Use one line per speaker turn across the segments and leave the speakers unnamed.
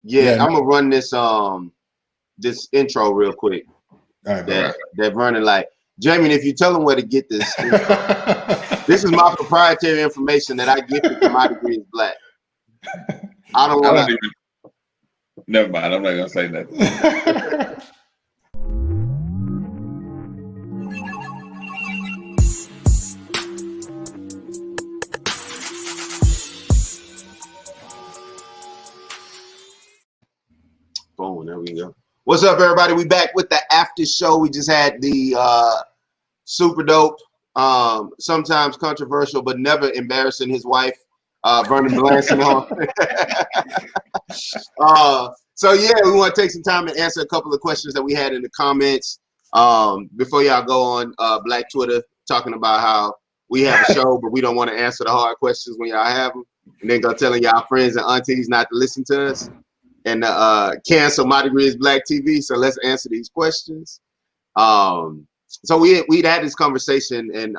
Yeah, I'm gonna run this this intro real quick.
All right,
that Vernon like. Jamie, if you tell them where to get this, this is my proprietary information that I gifted from My Degree is Black. I don't want to.
Never mind. I'm not gonna say nothing.
Boom, there we go. What's up, everybody? We back with the after show. We just had the super dope, sometimes controversial, but never embarrassing his wife, Vernon Blanson on. So yeah, we want to take some time to answer a couple of questions that we had in the comments before y'all go on Black Twitter talking about how we have a show, but we don't want to answer the hard questions when y'all have them, and then go telling y'all friends and aunties not to listen to us and cancel My Degree is Black TV. So let's answer these questions. So we'd had this conversation, and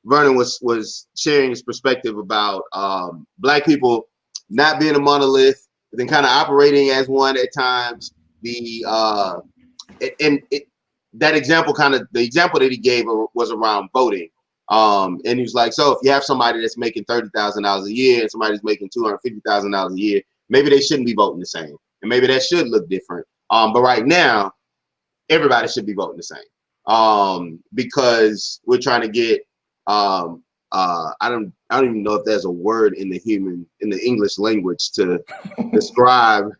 Vernon was sharing his perspective about Black people not being a monolith, then kind of operating as one at times. That example, the example that he gave was around voting. And he was like, so if you have somebody that's making $30,000 a year and somebody's making $250,000 a year, maybe they shouldn't be voting the same, and maybe that should look different. But right now, everybody should be voting the same because we're trying to get. I don't even know if there's a word in the English language to describe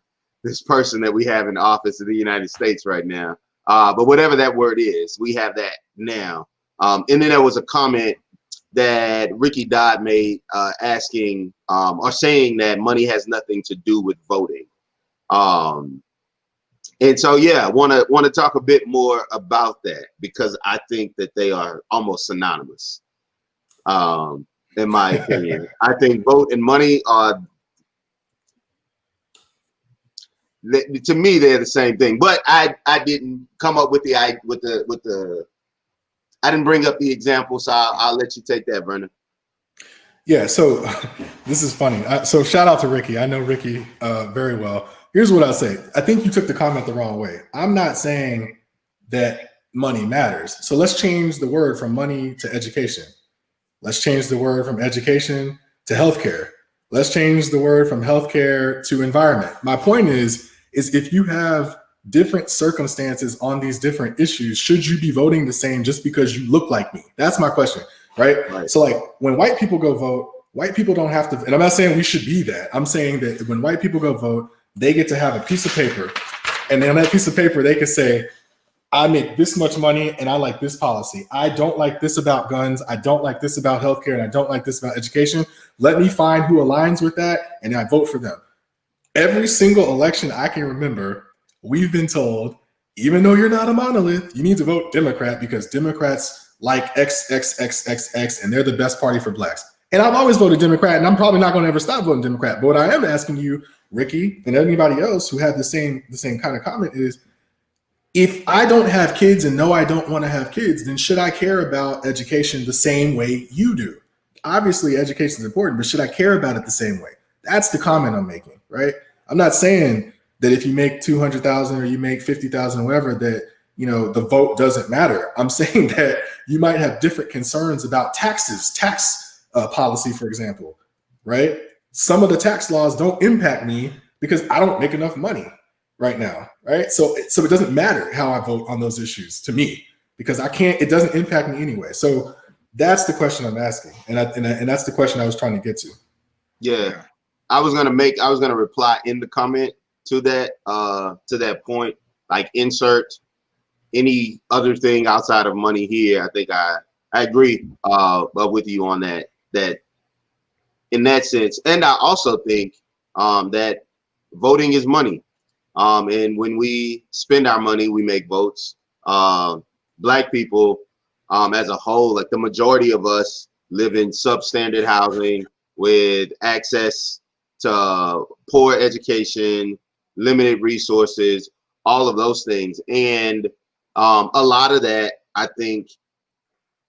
this person that we have in the office of the United States right now. But whatever that word is, we have that now. And then there was a comment that Ricky Dodd made asking or saying that money has nothing to do with voting. And so, yeah, want to talk a bit more about that because I think that they are almost synonymous. In my opinion, I think vote and money are, to me, they're the same thing. But I didn't come up with the I didn't bring up the example, so I'll let you take that, Vernon.
Yeah, so this is funny. So shout out to Ricky. I know Ricky very well. Here's what I'll say. I think you took the comment the wrong way. I'm not saying that money matters. So let's change the word from money to education. Let's change the word from education to healthcare. Let's change the word from healthcare to environment. My point is if you have different circumstances on these different issues, should you be voting the same just because you look like me? That's my question, right? So like when white people go vote, white people don't have to, and I'm not saying we should be that. I'm saying that when white people go vote, they get to have a piece of paper, and then on that piece of paper, they can say, I make this much money and I like this policy. I don't like this about guns. I don't like this about healthcare, and I don't like this about education. Let me find who aligns with that, and I vote for them. Every single election I can remember, we've been told, even though you're not a monolith, you need to vote Democrat because Democrats like X, and they're the best party for blacks. And I've always voted Democrat, and I'm probably not going to ever stop voting Democrat. But what I am asking you, Ricky, and anybody else who had the same kind of comment is, if I don't have kids and know I don't want to have kids, then should I care about education the same way you do? Obviously, education is important, but should I care about it the same way? That's the comment I'm making, right? I'm not saying that if you make 200,000 or you make 50,000 or whatever, that the vote doesn't matter. I'm saying that you might have different concerns about taxes, tax policy, for example, right? Some of the tax laws don't impact me because I don't make enough money right now, right? So it doesn't matter how I vote on those issues to me because it doesn't impact me anyway. So that's the question I'm asking, and that's the question I was trying to get to.
Yeah, I was gonna reply in the comment to that point, like insert any other thing outside of money here. I think I agree with you on that in that sense, and I also think that voting is money. And when we spend our money, we make votes. Black people, as a whole, like the majority of us, live in substandard housing with access to poor education, limited resources, all of those things. And a lot of that, I think,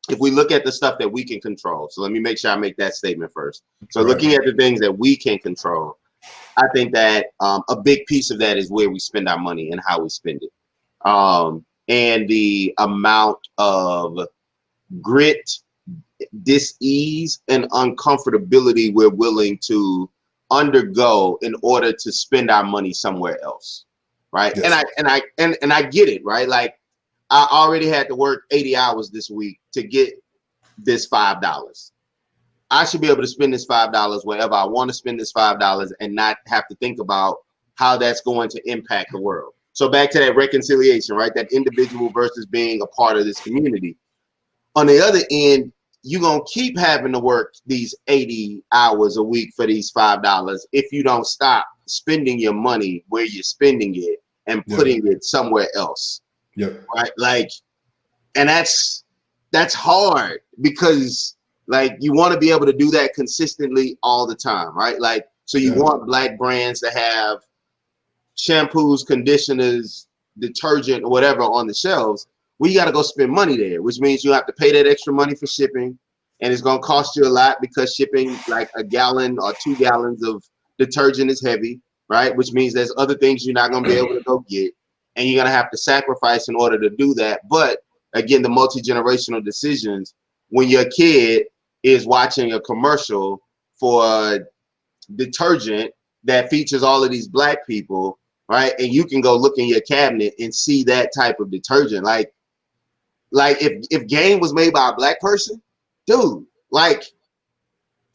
if we look at the stuff that we can control, so let me make sure I make that statement first. So looking at the things that we can control, I think that a big piece of that is where we spend our money and how we spend it, and the amount of grit, dis-ease, and uncomfortability we're willing to undergo in order to spend our money somewhere else, right?
Yes.
And I get it, right? Like I already had to work 80 hours this week to get this $5. I should be able to spend this $5 wherever I want to spend this $5 and not have to think about how that's going to impact the world. So back to that reconciliation, right? That individual versus being a part of this community. On the other end, you're going to keep having to work these 80 hours a week for these $5 if you don't stop spending your money where you're spending it and putting it somewhere else.
Yep.
Right? Like, and that's hard because like you want to be able to do that consistently all the time, right? Like, so you want black brands to have shampoos, conditioners, detergent, or whatever on the shelves. We got to go spend money there, which means you have to pay that extra money for shipping, and it's going to cost you a lot because shipping like a gallon or 2 gallons of detergent is heavy, right? Which means there's other things you're not going to be able to go get, and you're going to have to sacrifice in order to do that. But again, the multi-generational decisions, when your kid is watching a commercial for detergent that features all of these black people, right? And you can go look in your cabinet and see that type of detergent. Like if Game was made by a black person, dude, like,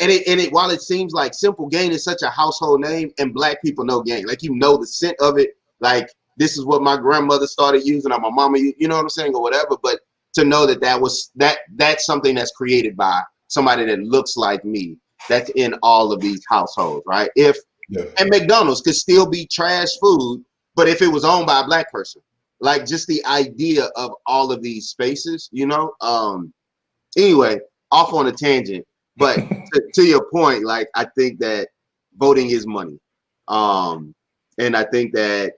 and it while it seems like simple, Game is such a household name, and black people know Game. Like, you know the scent of it. Like, this is what my grandmother started using, or my mama, you know what I'm saying, or whatever. But to know that's something that's created by somebody that looks like me, that's in all of these households, right? And McDonald's could still be trash food, but if it was owned by a black person, like just the idea of all of these spaces, you know. Anyway, off on a tangent, but to your point, like I think that voting is money, and I think that,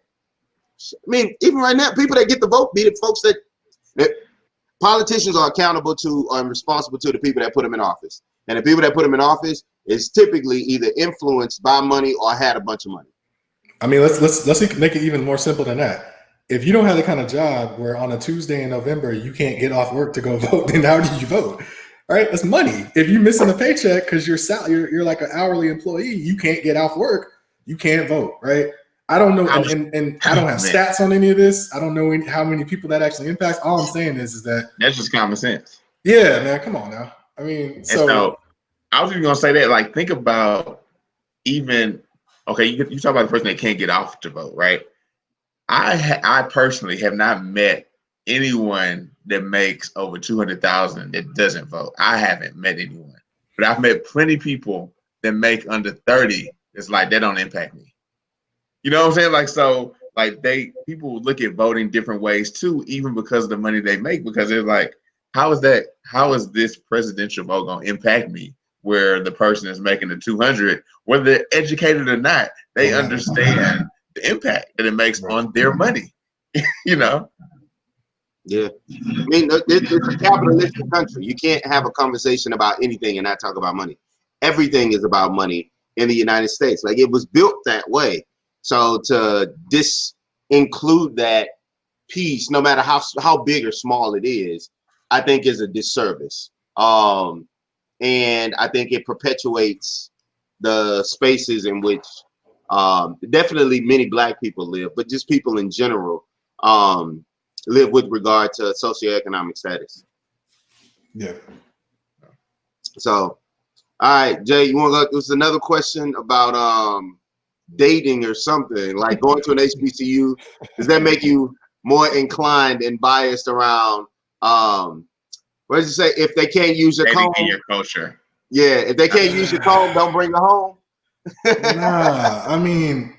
I mean, even right now, people that get the vote be the folks that politicians are accountable to or responsible to the people that put them in office, and the people that put them in office is typically either influenced by money or had a bunch of money.
I mean, let's make it even more simple than that. If you don't have the kind of job where on a Tuesday in November you can't get off work to go vote, then how do you vote? All right, that's money. If you're missing a paycheck because you're like an hourly employee, you can't get off work, you can't vote, right? I don't know, and I don't have stats on any of this. I don't know how many people that actually impacts. All I'm saying is that
that's just common sense.
Yeah, man, come on now. I mean, so
I was even gonna say that. Like, think about even you talk about the person that can't get off to vote, right? I personally have not met anyone that makes over 200,000 that doesn't vote. I haven't met anyone, but I've met plenty of people that make under 30. It's like that don't impact me. You know what I'm saying? Like, so like people look at voting different ways too, even because of the money they make, because they're like, how is this presidential vote gonna impact me? Where the person is making the 200, whether they're educated or not, they understand the impact that it makes on their money. You know?
Yeah. I mean, it's a capitalistic country. You can't have a conversation about anything and not talk about money. Everything is about money in the United States. Like, it was built that way. So to include that piece, no matter how big or small it is, I think is a disservice. And I think it perpetuates the spaces in which definitely many black people live, but just people in general live with regard to socioeconomic status.
Yeah.
So, all right, Jay, you want to go? There's another question about dating or something, like going to an HBCU. Does that make you more inclined and biased around what did you say? If they can't use your comb,
your culture.
Yeah, if they can't use your comb, don't bring it home.
Nah, I mean,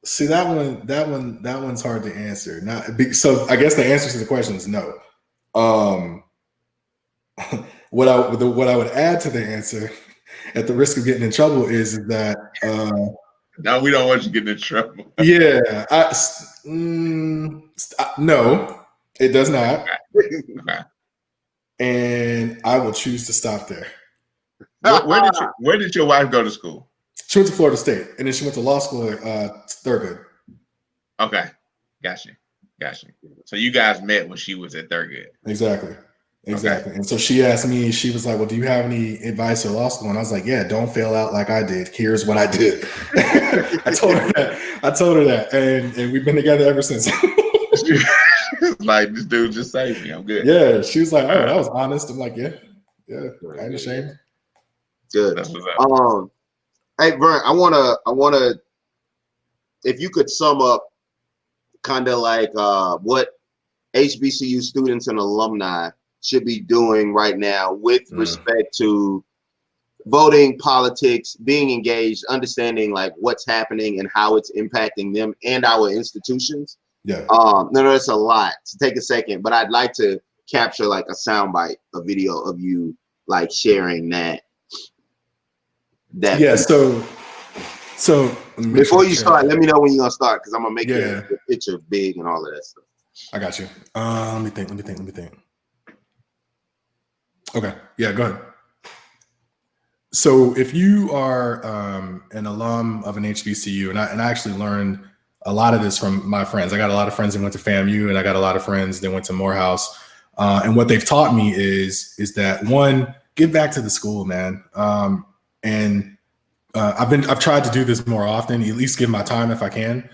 see that one's hard to answer. So I guess the answer to the question is no. What I would add to the answer, at the risk of getting in trouble, is that
no, we don't want you getting in trouble.
Yeah, no, it does not.
Okay.
And I will choose to stop there.
Where did your wife go to school?
She went to Florida State, and then she went to law school at Thurgood.
Okay, got you. So you guys met when she was at Thurgood.
Exactly.
Okay.
And so she asked me, she was like, well, do you have any advice for law school? And I was like, yeah, don't fail out like I did. Here's what I did. I told her that. And we've been together ever since.
Like, this dude just saved me. I'm good.
Yeah. She was like, oh, that was honest. I'm like, yeah, I ain't ashamed.
Good.
That's what's up.
Hey, Vern, I wanna, if you could sum up kind of like what HBCU students and alumni should be doing right now with respect to voting, politics, being engaged, understanding like what's happening and how it's impacting them and our institutions.
Yeah.
No, it's a lot. So take a second, but I'd like to capture like a soundbite, a video of you like sharing that.
Yeah. So
before you start, let me know when you're gonna start because I'm gonna make the picture big and all of that stuff.
I got you. Let me think. Okay. Yeah, go ahead. So if you are an alum of an HBCU, and I actually learned a lot of this from my friends. I got a lot of friends that went to FAMU, and I got a lot of friends that went to Morehouse. And what they've taught me is that one, give back to the school, man. I've tried to do this more often, at least give my time if I can.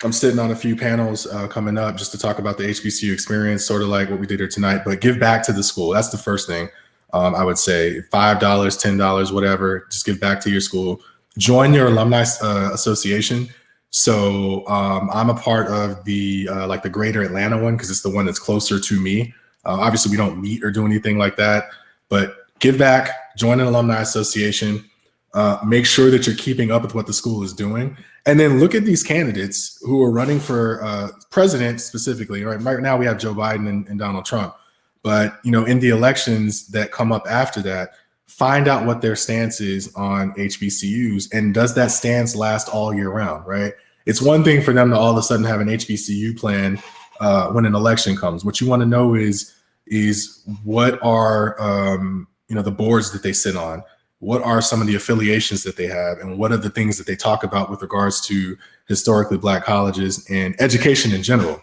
I'm sitting on a few panels coming up just to talk about the HBCU experience, sort of like what we did here tonight, but give back to the school. That's the first thing I would say. $5, $10, whatever, just give back to your school. Join your alumni association. So I'm a part of the like the Greater Atlanta one because it's the one that's closer to me. Obviously, we don't meet or do anything like that, but give back, join an alumni association. Make sure that you're keeping up with what the school is doing. And then look at these candidates who are running for president specifically. Right now we have Joe Biden and Donald Trump. But, in the elections that come up after that, find out what their stance is on HBCUs. And does that stance last all year round, right? It's one thing for them to all of a sudden have an HBCU plan when an election comes. What you want to know is what are, the boards that they sit on. What are some of the affiliations that they have, and what are the things that they talk about with regards to historically Black colleges and education in general?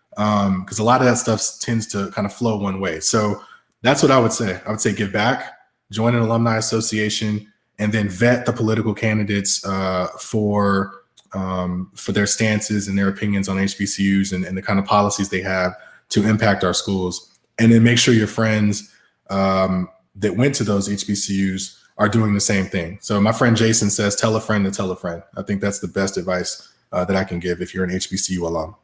Because a lot of that stuff tends to kind of flow one way. So that's what I would say. I would say give back, join an alumni association, and then vet the political candidates for their stances and their opinions on HBCUs and the kind of policies they have to impact our schools. And then make sure your friends that went to those HBCUs are doing the same thing. So my friend Jason says, tell a friend to tell a friend. I think that's the best advice that I can give if you're an HBCU alum.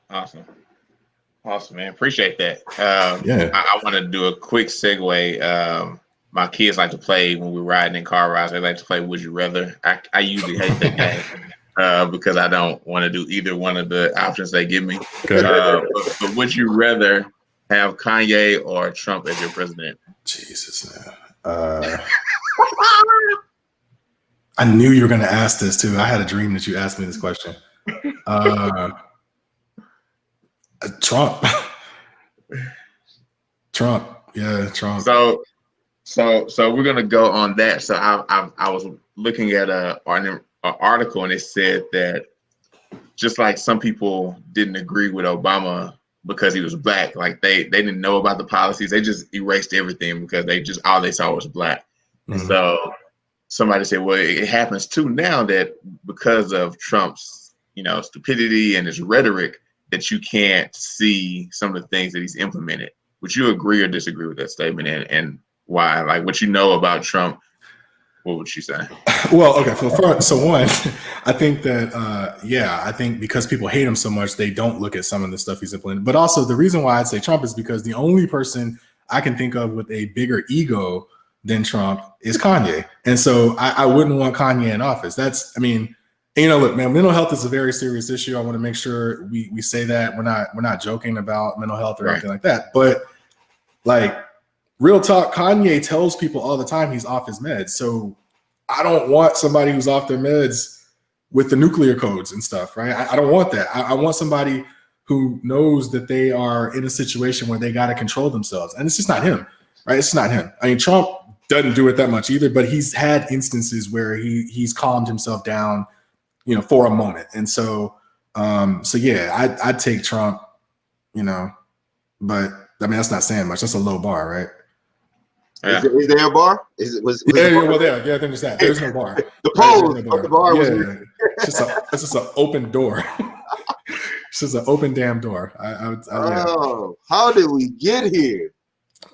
Awesome, man. Appreciate that.
Yeah.
I want to do a quick segue. My kids like to play when we're riding in car rides. They like to play Would You Rather. I usually hate that game because I don't want to do either one of the options they give me. But would you rather have Kanye or Trump as your president?
Jesus, man. I knew you were going to ask this too. I had a dream that you asked me this question. Trump. Yeah, Trump.
So we're gonna go on that. So I was looking at an article, and it said that just like some people didn't agree with Obama because he was Black, like they didn't know about the policies, they just erased everything because all they saw was Black. Mm-hmm. So somebody said, well, it happens too now that because of Trump's stupidity and his rhetoric, that you can't see some of the things that he's implemented. Would you agree or disagree with that statement, and why? Like, what you know about Trump, what would you say?
Well, okay. So one, I think that, I think because people hate him so much, they don't look at some of the stuff he's implemented. But also the reason why I'd say Trump is because the only person I can think of with a bigger ego than Trump is Kanye. And so I wouldn't want Kanye in office. Look, man, mental health is a very serious issue. I want to make sure we say that we're not joking about mental health or anything like that. But like, real talk, Kanye tells people all the time he's off his meds. So I don't want somebody who's off their meds with the nuclear codes and stuff, right? I don't want that. I want somebody who knows that they are in a situation where they got to control themselves. And it's just not him, right? It's not him. I mean, Trump doesn't do it that much either, but he's had instances where he's calmed himself down, you know, for a moment. And so yeah, I'd take Trump, you know, but I mean, that's not saying much. That's a low bar, right?
Yeah. Is there a bar? Was
well, yeah, I think that. There's no bar.
The pole,
right?
the bar was.
It's just an open door. It's just an open damn door.
Yeah. How did we get here?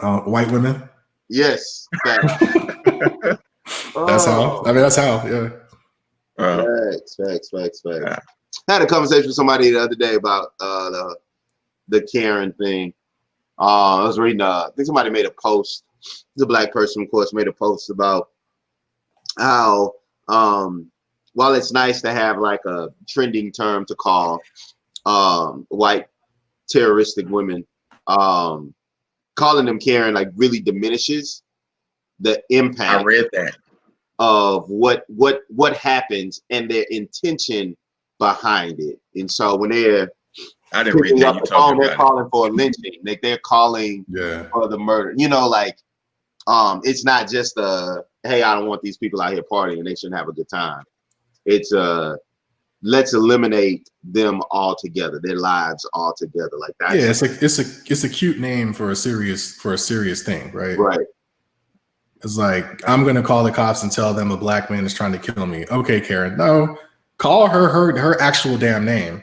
White women.
Yes.
That's how. I mean, that's how. Yeah.
Facts. I had a conversation with somebody the other day about the Karen thing. I was reading. I think somebody made a post. The black person, of course, made a post about how while it's nice to have like a trending term to call white terroristic women, calling them Karen like really diminishes the impact.
I read that
of what happens and their intention behind it. And so when they're they're calling for a lynching, like they're calling for the murder. You know, like it's not just hey, I don't want these people out here partying, they shouldn't have a good time. It's let's eliminate them altogether, their lives altogether. Like that.
Yeah, it's a cute name for a serious thing, right?
Right.
It's like, I'm gonna call the cops and tell them a black man is trying to kill me. Okay, Karen, no, call her actual damn name.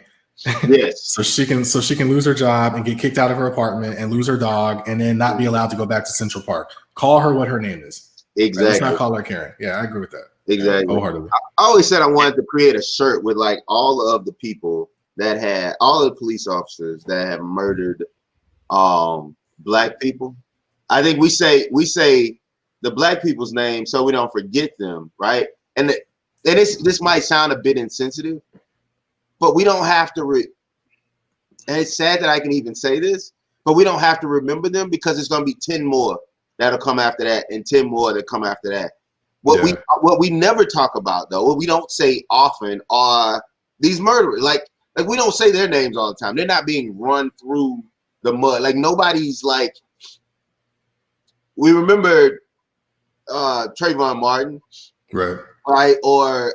Yes.
so she can lose her job and get kicked out of her apartment and lose her dog and then not be allowed to go back to Central Park. Call her what her name is.
Exactly.
Let's not call her Karen. Yeah, I agree with that.
Exactly.
Wholeheartedly.
I always said I wanted to create a shirt with like all of the people that had all the police officers that have murdered black people. I think we say the black people's name so we don't forget them, right? And this might sound a bit insensitive, but we don't have to. And it's sad that I can even say this, but we don't have to remember them because it's going to be 10 more that'll come after that, and 10 more that come after that. What we never talk about though, what we don't say often are these murderers. Like we don't say their names all the time. They're not being run through the mud. Like nobody's like. We remember Trayvon Martin, right, or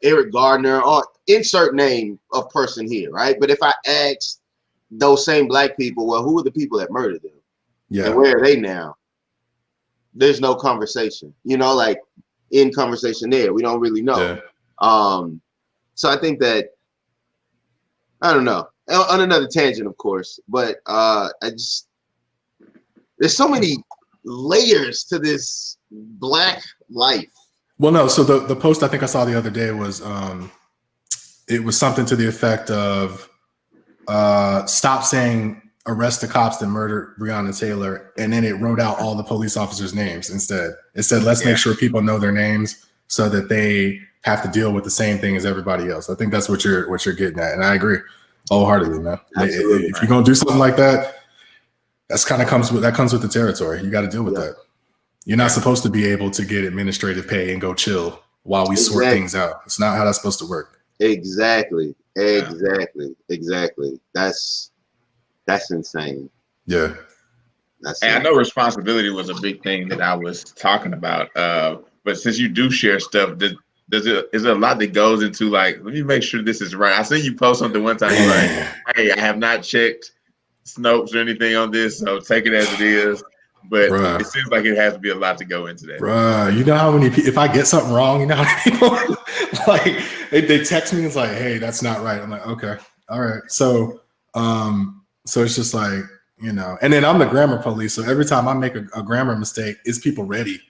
Eric Gardner, or insert name of person here, right? But if I ask those same black people, well, who are the people that murdered them? Yeah, and where are they now? There's no conversation, you know, like in conversation there, we don't really know. Yeah. So I think that I don't know. On another tangent, of course, but there's so many layers to this black life.
Well, no. So the post I think I saw the other day was it was something to the effect of stop saying arrest the cops that murdered Breonna Taylor, and then it wrote out all the police officers' names instead. It said let's make sure people know their names so that they have to deal with the same thing as everybody else. I think that's what you're getting at, and I agree wholeheartedly, man. Absolutely, if you're gonna do something like that. That's kind of comes with the territory. You got to deal with that. You're not supposed to be able to get administrative pay and go chill while we sort things out. It's not how that's supposed to work.
Exactly. That's insane.
Yeah.
And I know responsibility was a big thing that I was talking about. But since you do share stuff, is there a lot that goes into like, let me make sure this is right. I seen you post something one time. You're like, hey, I have not checked Snopes or anything on this, so take it as it is. But it seems like it has to be a lot to go into that.
Bruh, you know how many people, if I get something wrong, you know how many people like they text me and it's like, hey, that's not right. I'm like, okay, all right. So it's just like, you know, and then I'm the grammar police, so every time I make a grammar mistake, it's people ready.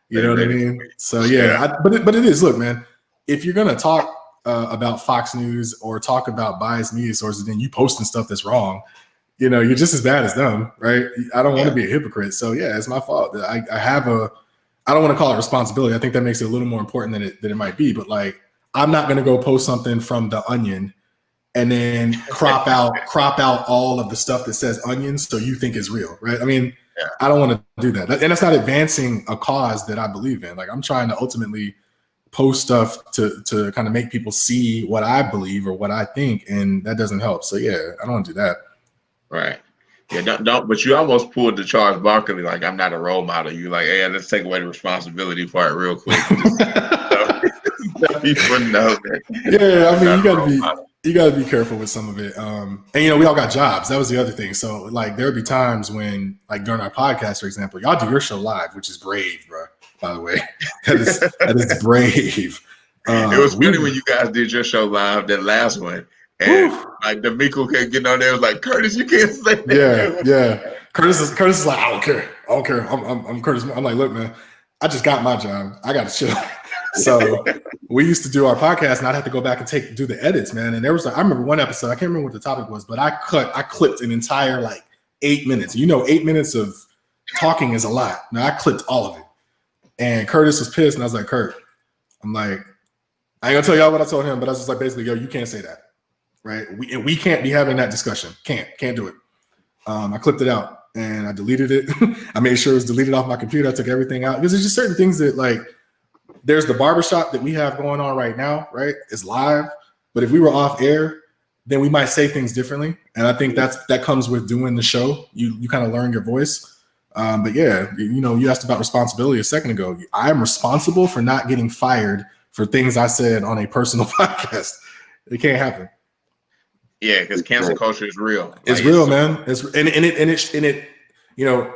You know what I mean? So but it is. Look, man, if you're gonna talk about Fox News or talk about biased media sources, then you posting stuff that's wrong. You know, you're just as bad as them, right? I don't want to be a hypocrite. So yeah, it's my fault. I don't want to call it responsibility. I think that makes it a little more important than it might be. But like, I'm not going to go post something from The Onion and then crop out all of the stuff that says onions so you think is real, right? I mean, I don't want to do that. And that's not advancing a cause that I believe in. Like, I'm trying to ultimately post stuff to kind of make people see what I believe or what I think, and that doesn't help. So yeah, I don't want to do that.
Right. Yeah, don't. But you almost pulled the Charles Barkley, like I'm not a role model. You like, hey, let's take away the responsibility part real quick. People know that.
Yeah, I mean, you gotta be careful with some of it. And we all got jobs. That was the other thing. So like there would be times when, like during our podcast, for example, y'all do your show live, which is brave, bro. By the way, that is brave.
It was funny when you guys did your show live, that last one, and like the Miko kept getting on there. It was like, Curtis, you can't say that.
Yeah. Curtis is like, I don't care. I'm Curtis. I'm like, look, man, I just got my job. I got to chill. So we used to do our podcast, and I'd have to go back and do the edits, man. And there was, I remember one episode, I can't remember what the topic was, but I clipped an entire like 8 minutes. 8 minutes of talking is a lot. Now I clipped all of it, and Curtis was pissed, and I was like, Kurt, I'm like, I ain't gonna tell y'all what I told him, but I was just like, basically, yo, you can't say that, right? We can't be having that discussion. Can't do it. I clipped it out and I deleted it. I made sure it was deleted off my computer. I took everything out because there's just certain things that like. There's the barbershop that we have going on right now, right? It's live, but if we were off air, then we might say things differently. And I think that comes with doing the show. You kind of learn your voice. But yeah, you asked about responsibility a second ago. I'm responsible for not getting fired for things I said on a personal podcast. It can't happen.
Yeah, because cancel culture is real.
It's real, man.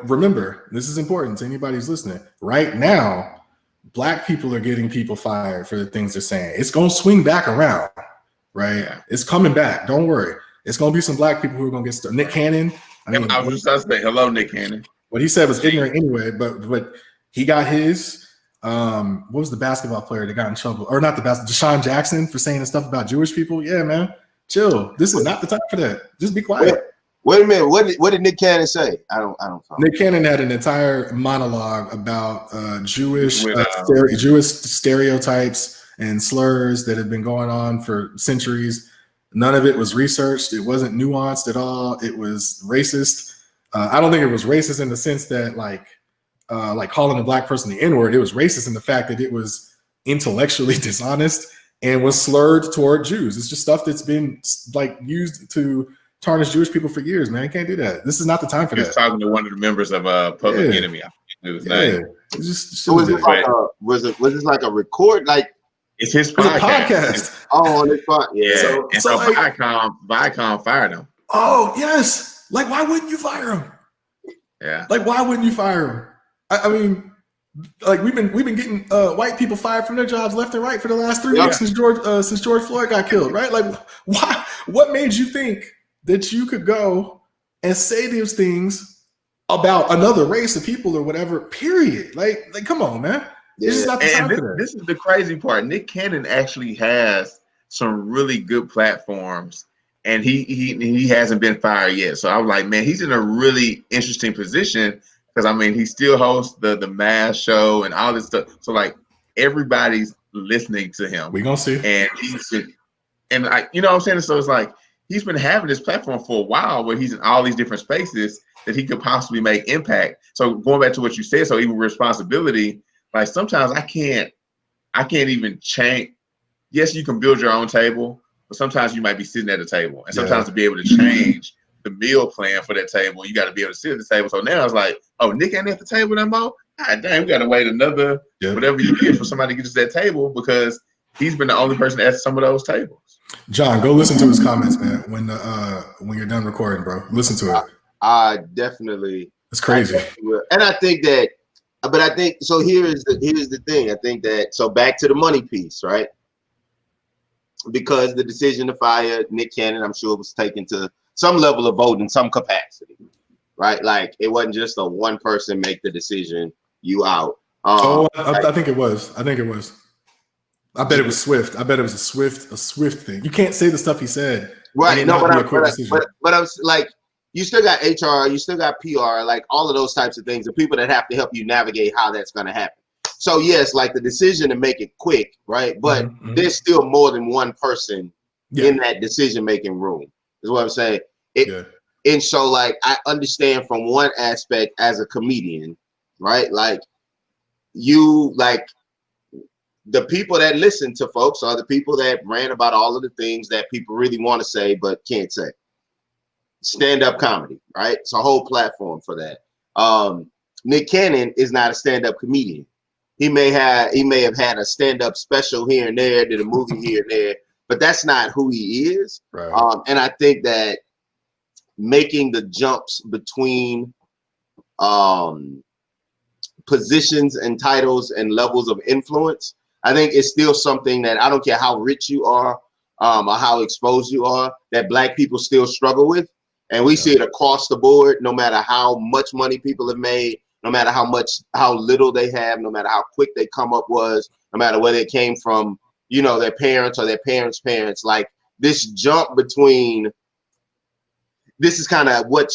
Remember, this is important to anybody who's listening. Right now, Black people are getting people fired for the things they're saying. It's gonna swing back around, right? Yeah. It's coming back. Don't worry. It's gonna be some Black people who are gonna get started. Nick Cannon.
I was just saying, hello, Nick Cannon.
What he said was ignorant anyway, but he got his. What was the basketball player that got in trouble? Or not the Deshaun Jackson for saying the stuff about Jewish people? Yeah, man. Chill. This is not the time for that. Just be quiet.
Wait a minute. What did Nick Cannon say? I don't follow.
Nick Cannon had an entire monologue about Jewish stereotypes and slurs that have been going on for centuries. None of it was researched. It wasn't nuanced at all. It was racist. I don't think it was racist in the sense that like calling a Black person the N-word. It was racist in the fact that it was intellectually dishonest and was slurred toward Jews. It's just stuff that's been like used to tarnish Jewish people for years, man. Can't do that. This is not the time for that.
He was talking to one of the members of Public Enemy. I think his name.
So was it like a record? Like
it's his podcast.
Oh, it's podcast.
Yeah. So Viacom fired him.
Oh yes. Like why wouldn't you fire him?
Yeah.
Like why wouldn't you fire him? I mean, like we've been getting white people fired from their jobs left and right for the last 3 weeks since George Floyd got killed, right? Like why? What made you think that you could go and say these things about another race of people or whatever, period. Like come on, man. This is not the time for that.
This is the crazy part. Nick Cannon actually has some really good platforms, and he hasn't been fired yet. So I was like, man, he's in a really interesting position because, I mean, he still hosts the Mass Show and all this stuff. So, like, everybody's listening to him.
We're going to see.
And you know what I'm saying? So it's like, he's been having this platform for a while where he's in all these different spaces that he could possibly make impact. So going back to what you said, so even responsibility, like sometimes I can't even change. Yes, you can build your own table, but sometimes you might be sitting at a table. And sometimes to be able to change the meal plan for that table, you got to be able to sit at the table. So now it's like, oh, Nick ain't at the table no more? God damn, we got to wait another whatever you get for somebody to get to that table because he's been the only person at some of those tables.
John, go listen to his comments, man. When you're done recording, bro, listen to it.
I definitely.
It's crazy.
And I think that, but I think so. Here's the thing. I think that so back to the money piece, right? Because the decision to fire Nick Cannon, I'm sure, was taken to some level of vote in some capacity, right? Like it wasn't just a one person make the decision, you out.
I think it was. I bet it was swift. I bet it was a swift thing. You can't say the stuff he said.
Right. No, but I was like, you still got HR, you still got PR, like all of those types of things, the people that have to help you navigate how that's going to happen. So yes, like the decision to make it quick, right? But there's still more than one person in that decision-making room, is what I'm saying. And so like, I understand from one aspect as a comedian, right? Like the people that listen to folks are the people that rant about all of the things that people really want to say but can't say. stand-up comedy, right? It's a whole platform for that. Nick Cannon is not a stand-up comedian. He may have had a stand-up special here and there, did a movie here and there, but that's not who he is.
Right.
And I think that making the jumps between positions and titles and levels of influence, I think it's still something that I don't care how rich you are or how exposed you are, that Black people still struggle with. And we see it across the board, no matter how much money people have made, no matter how little they have, no matter how quick they come up was, no matter where they came from, you know, their parents or their parents' parents. Like this jump between, this is kind of what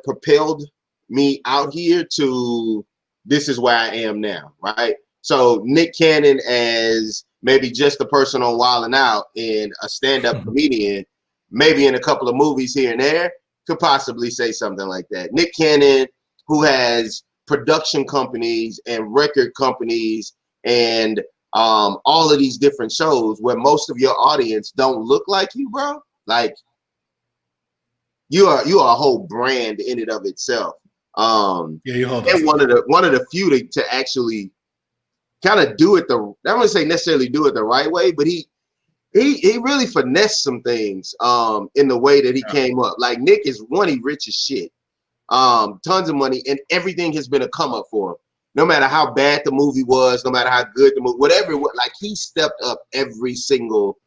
propelled me out here to this is where I am now, right? So Nick Cannon as maybe just a person on Wild 'N Out and a stand-up comedian, maybe in a couple of movies here and there, could possibly say something like that. Nick Cannon, who has production companies and record companies and all of these different shows where most of your audience don't look like you, bro. Like you are a whole brand in and of itself.
You hold
and one of the few to actually kind of do it I don't want to say necessarily do it the right way, but he really finessed some things in the way that he came up. Like Nick is he rich as shit. Tons of money, and everything has been a come up for him. No matter how bad the movie was, no matter how good the movie, whatever, like he stepped up every single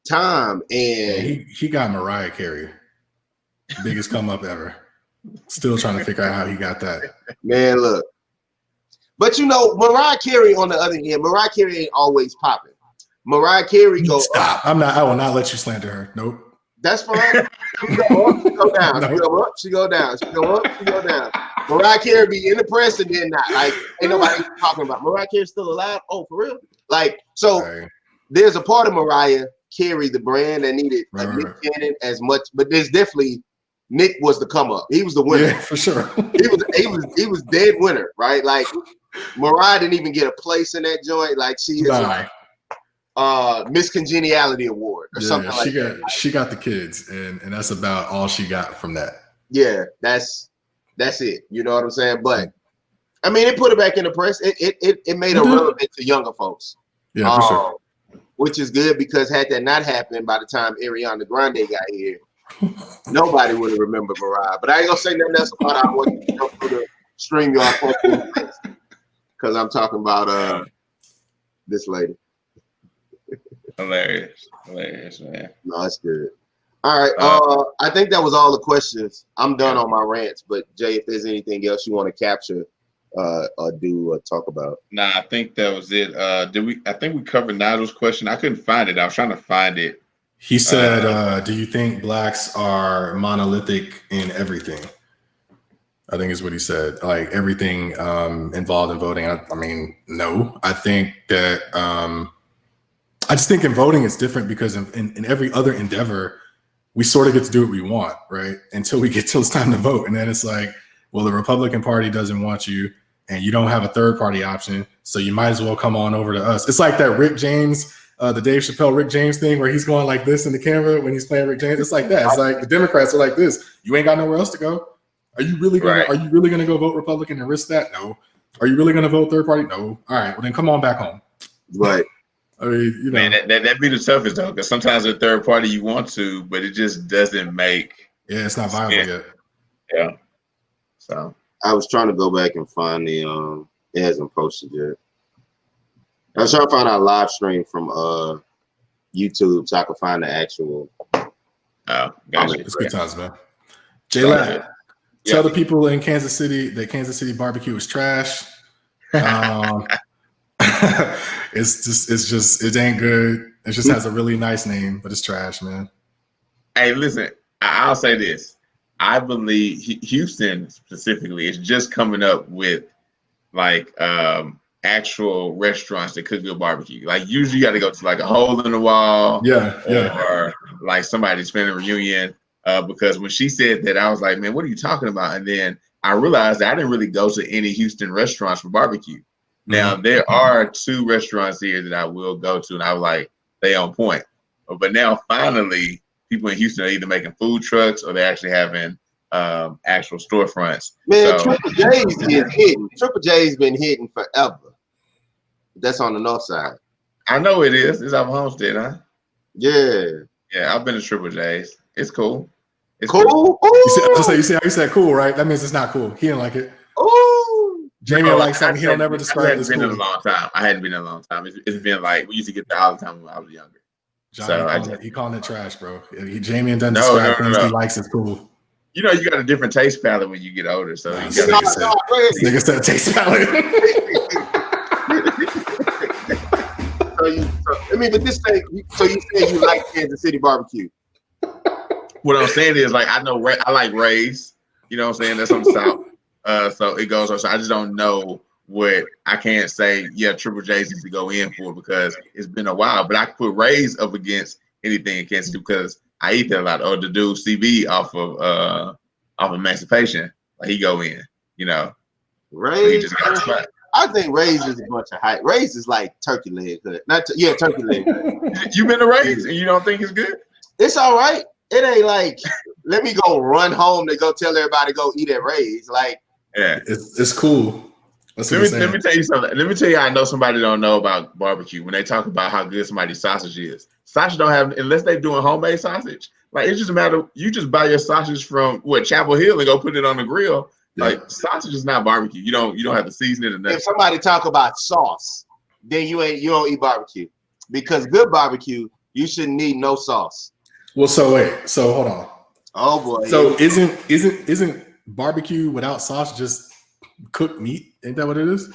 time. And
he got Mariah Carey, biggest come up ever. Still trying to figure out how he got that.
Man, look. But you know, Mariah Carey, on the other hand, Mariah Carey ain't always popping. Mariah Carey goes
stop. I will not let you slander her. Nope.
That's fine. She go up, she go down. Nope. She go up, she go down. She go up, she go down. Mariah Carey be in the press and then not. Like, ain't nobody talking about Mariah Carey still alive. Oh, for real? Like, so there's a part of Mariah Carey, the brand, that needed Nick Cannon as much, but there's definitely Nick was the come up. He was the winner.
Yeah, for sure.
He was dead winner, right? Like Mariah didn't even get a place in that joint. Like she is like Miss Congeniality Award or something like that.
She got the kids, and that's about all she got from that.
Yeah, that's it. You know what I'm saying? But I mean, it put it back in the press. It made her relevant to younger folks.
Yeah, for sure.
Which is good, because had that not happened by the time Ariana Grande got here, nobody would have remembered Mariah. But I ain't gonna say nothing else about it. I want you to jump through the StreamYard because I'm talking about this lady.
Hilarious, man.
No, that's good. All right. I think that was all the questions. I'm done on my rants. But Jay, if there's anything else you want to capture, or do or talk about?
Nah, I think that was it. I think we covered Nigel's question. I couldn't find it. I was trying to find it.
He said, "Do you think blacks are monolithic in everything?" I think is what he said. Like everything involved in voting. I mean, no. I think that I just think in voting it's different because in every other endeavor, we sort of get to do what we want, right? Until it's time to vote. And then it's like, well, the Republican Party doesn't want you and you don't have a third party option. So you might as well come on over to us. It's like that Rick James, the Dave Chappelle Rick James thing where he's going like this in the camera when he's playing Rick James. It's like that. It's like the Democrats are like this. You ain't got nowhere else to go. Are you really gonna go vote Republican and risk that? No. Are you really gonna vote third party? No. All right, well then come on back home.
Right.
I mean, you know,
man, that be the toughest though, because sometimes the third party you want to, but it just doesn't make.
Yeah, it's not viable yet.
Yeah. So
I was trying to go back and find the it hasn't posted yet. I was trying to find our live stream from YouTube so I could find the actual.
Oh, gotcha.
It's good times, man. J-Lab, tell the people in Kansas City that Kansas City barbecue is trash. It ain't good. It just has a really nice name, but it's trash, man.
Hey, listen, I'll say this. I believe Houston specifically is just coming up with like actual restaurants that cook good barbecue. Like usually you got to go to like a hole in the wall, or like somebody's family reunion. Because when she said that, I was like, man, what are you talking about? And then I realized that I didn't really go to any Houston restaurants for barbecue. Now, there are 2 restaurants here that I will go to, and I was like, they on point. But now, finally, people in Houston are either making food trucks or they're actually having actual storefronts.
Man,
So,
Triple J's is hidden. Triple J's been hidden forever. That's on the north side.
I know it is. It's off Homestead, huh?
Yeah.
Yeah, I've been to Triple J's. It's cool. It's
Cool.
You see how you said cool, right? That means it's not cool. He didn't like it.
Ooh.
Jamie likes something he don't ever describe as
I hadn't been
cool.
in a long time. I hadn't been in a long time. It's been like we used to get there all the time when I was younger.
John,
So
he calling it trash, bro. Jamie doesn't
No,
describe
no,
things
no.
he likes as cool.
You know, you got a different taste palette when you get older. So you
This
gotta
nigga said taste palette.
But this thing. So you said you like Kansas City barbecue?
What I'm saying is, like, I know I like Ray's. You know what I'm saying? That's on the south. So it goes on. So I just don't know what I can't say. Yeah, Triple J's needs to go in for because it's been a while. But I could put Ray's up against anything in Kansas City because I eat that a lot. Or the dude CB off of Emancipation, like he go in. You know,
Ray's.
he just got a spot.
I think Ray's is a bunch of hype. Ray's is like turkey leg hood. Turkey leg hood.
You been to Ray's and you don't think it's good?
It's all right. It ain't like let me go run home to go tell everybody to go eat at Ray's. Like,
yeah,
it's cool.
Let me tell you something. Let me tell you how I know somebody don't know about barbecue when they talk about how good somebody's sausage is. Sausage don't have unless they're doing homemade sausage. Like it's just a matter. You just buy your sausage from Chapel Hill and go put it on the grill.
Yeah.
Like sausage is not barbecue. You don't have to season it or nothing.
if somebody talk about sauce, then you don't eat barbecue because good barbecue you shouldn't need no sauce.
Well, so wait. So hold on.
Oh boy.
So isn't barbecue without sauce just cooked meat? Ain't that what it is?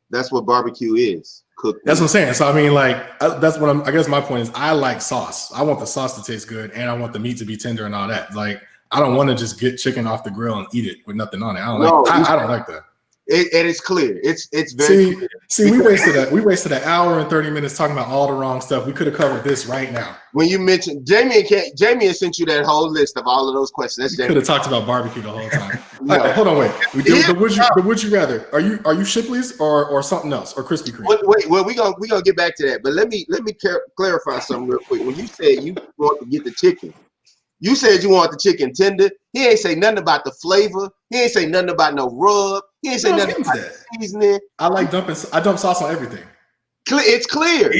That's what barbecue is. Cooked.
That's what I'm saying. So I mean, like, I guess my point is, I like sauce. I want the sauce to taste good, and I want the meat to be tender and all that. Like, I don't want to just get chicken off the grill and eat it with nothing on it. I don't like that.
It is clear. It's very clear.
See, we wasted an hour and 30 minutes talking about all the wrong stuff. We could have covered this right now.
When you mentioned Jamie has sent you that whole list of all of those questions.
We could have talked about barbecue the whole time.
No.
Right, hold on, wait. Would you rather? Are you Shipley's or something else or Krispy Kreme?
Wait. Well, we gonna get back to that. But let me clarify something real quick. When you said you want to get the chicken, you said you want the chicken tender. He ain't say nothing about the flavor. He ain't say nothing about no rub. He ain't say nothing about the seasoning.
I dump sauce on everything.
It's clear.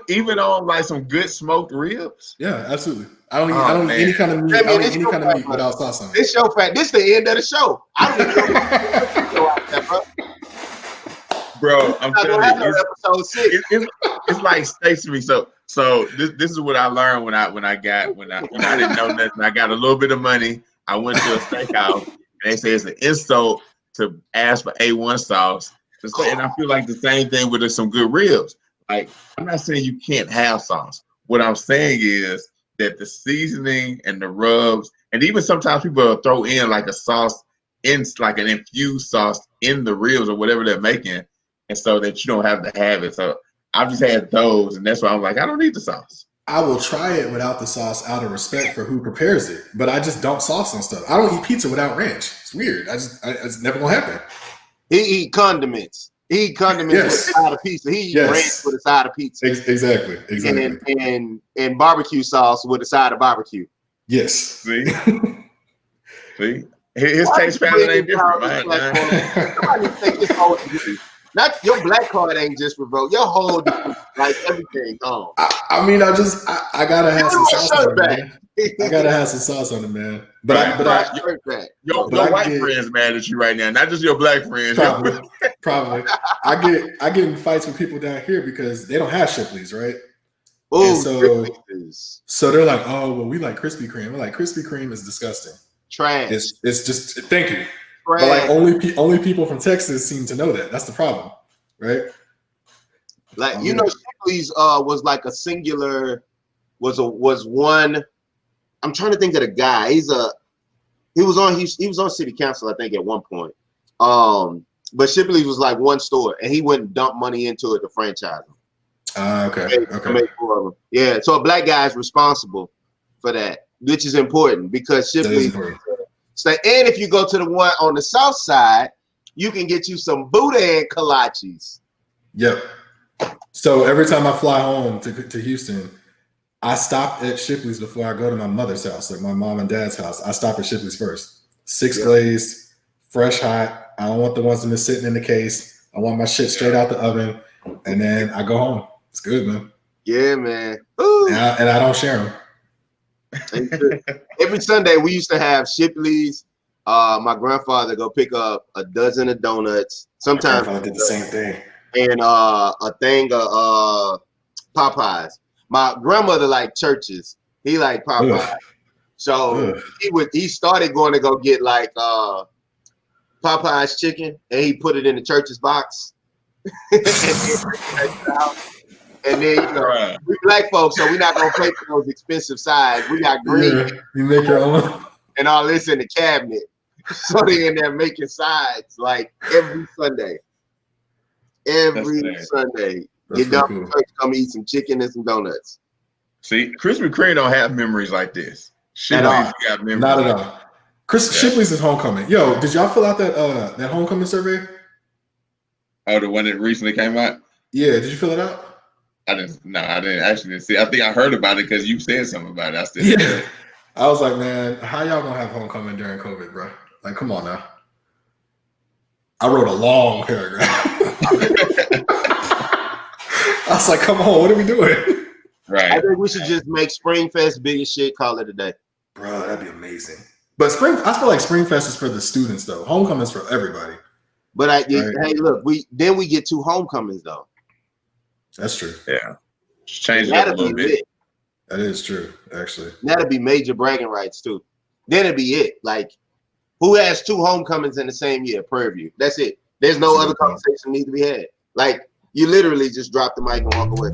Even on like some good smoked ribs.
Yeah, absolutely. I don't eat any kind of meat. I don't eat any kind of meat without sauce on it.
It's your fact. This is the end of the show. I don't even know what that, bro.
Bro, I'm telling you,
episode 6.
It's like states to me. So this is what I learned when I didn't know nothing. I got a little bit of money. I went to a steakhouse and they say it's an insult to ask for A1 sauce. And I feel like the same thing with some good ribs. Like, I'm not saying you can't have sauce. What I'm saying is that the seasoning and the rubs, and even sometimes people will throw in like a sauce in like an infused sauce in the ribs or whatever they're making, and so that you don't have to have it. So I've just had those, and that's why I'm like, I don't need the sauce.
I will try it without the sauce out of respect for who prepares it, but I just dump sauce on stuff. I don't eat pizza without ranch. It's weird. It's never gonna happen.
He eat condiments. He eat condiments with a side of pizza. He eat ranch with a side of pizza.
Exactly.
And barbecue sauce with a side of barbecue.
Yes.
See? His taste palette ain't different.
Somebody take this whole not your black card ain't just revoked. Your whole like everything gone.
I mean, I gotta have some sauce on it, man. I gotta have some sauce on it, man.
Your white friends mad at you right now, not just your black friends.
Probably. I get in fights with people down here because they don't have Shipley's, right?
Oh,
so they're like, oh, well, we like Krispy Kreme. We're like, Krispy Kreme is disgusting.
Trash.
It's just thank you.
Trash.
But like only people from Texas seem to know that. That's the problem, right?
Like Shipley's was like a singular was one. I'm trying to think of the guy. He was on city council, I think, at one point. But Shipley's was like one store, and he went and dumped money into it to franchise them.
Okay.
Yeah, so a black guy is responsible for that, which is important because Shipley's. And if you go to the one on the south side, you can get you some boudin kolaches.
Yep. So every time I fly home to Houston, I stopped at Shipley's before I go to my mother's house, like my mom and dad's house. I stop at Shipley's first. 6 glazed, fresh hot. I don't want the ones that are sitting in the case. I want my shit straight out the oven, and then I go home. It's good, man.
Yeah, man.
And I don't share them.
Every Sunday we used to have Shipley's. My grandfather go pick up a dozen of donuts. Sometimes
I did the same thing.
And a thing of Popeyes. My grandmother liked churches. He liked Popeyes. Ugh. So he started going to go get like Popeye's chicken, and he put it in the church's box. And then we black folks, so we're not gonna pay for those expensive sides. We got green.
Yeah, you make your own.
And all this in the cabinet. So they in there making sides like every Sunday. Every Sunday. Get done from church, come eat some chicken and some donuts.
See, Krispy Kreme don't have memories like this. Shipley's got memories.
Not at all. Shipley's is homecoming. Yo, did y'all fill out that homecoming survey?
Oh, the one that recently came out?
Yeah, did you fill it out?
I didn't see. I think I heard about it because you said something about it.
I was like, man, how y'all gonna have homecoming during COVID, bro? Like, come on now. I wrote a long paragraph. I was like, come on, what are we doing?
Right.
I think we should just make Springfest big as shit, call it a day.
Bro, that'd be amazing. But I feel like Springfest is for the students though. Homecoming is for everybody.
But hey, look, we get 2 homecomings though.
That's true.
Yeah. Just change it up a little bit.
That is true, actually.
That'd be major bragging rights too. Then it'd be it. Like, who has 2 homecomings in the same year? Prairie View. That's it. There's no other conversation need to be had. Like, you literally just drop the mic and walk away.